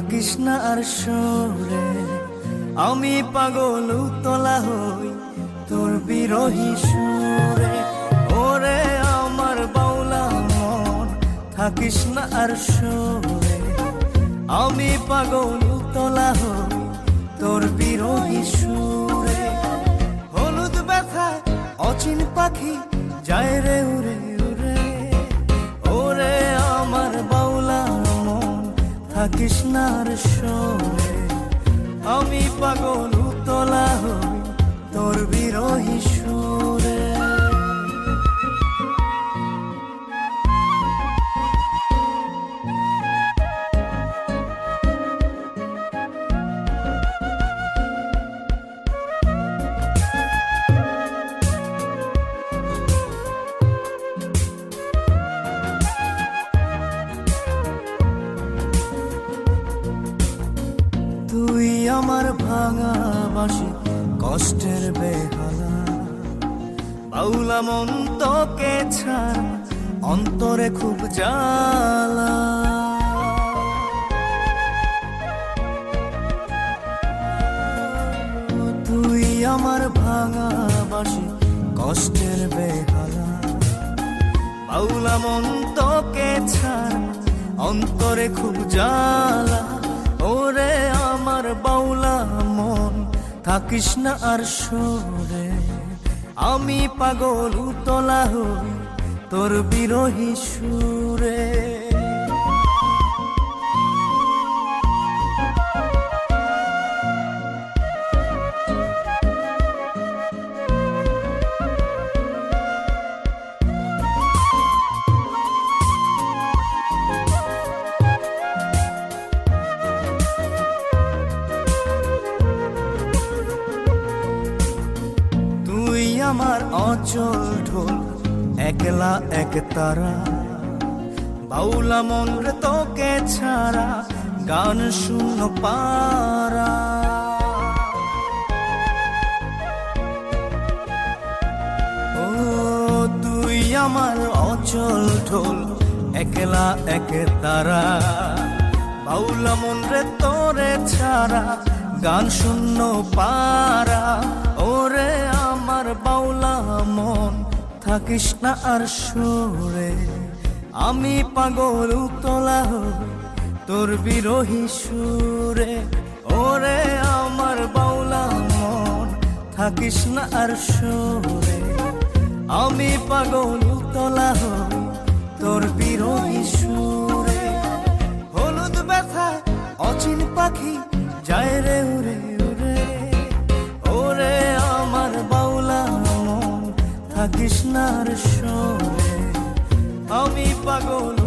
থাকিস না আর সরে। আমি পাগল উতলা হই তোর বিরহী সুরে। ওরে আমার বাউলা মন থাকিস না আর সরে। আমি পাগল উতলা হই তোর বিরহী সুরে। হলুদ ব্যথায় অচিন পাখি যায় রে উড়ে উড়ে। ওরে আমার বাউলা মন থাকিস না আর সরে। আমি পাগল উতলা হই তোর বিরহী সুরে। তুই আমার ভাঙা বাঁশি কষ্টের বেহালা। বাউলা মন তোকে ছাড়া অন্তরে খুব জ্বালা। তুই আমার ভাঙা বাঁশি কষ্টের বেহালা। বাউলা মন তোকে ছাড়া অন্তরে খুব জ্বালা। ওরে আমার বাউলা মন থাকিস না আর সরে। আমি পাগল উতলা হই তোর বিরহী সুরে। আমার অচল ঢোল একলা এক তারা। বাউলা মন রে তোকে ছাড়া গান শূন্য পারা। ও তুই আমার অচল ঢোল একলা এক তারা। বাউলা মন রে তোরে ছাড়া গান শূন্য পারা। ওরে আমার বাউলা মন থাকিস না আর সরে। আমি পাগল উতলা হই তোর বিরহী সুরে। ওরে আমার বাউলা মন থাকিস না আর সরে। আমি পাগল উতলা হই তোর বিরহী সুরে। হলুদ ব্যথায় অচিন পাখি যায় রে উড়ে উড়ে। ওরে আমার বাউলা মন থাকিস না আর সরে। আমি পাগল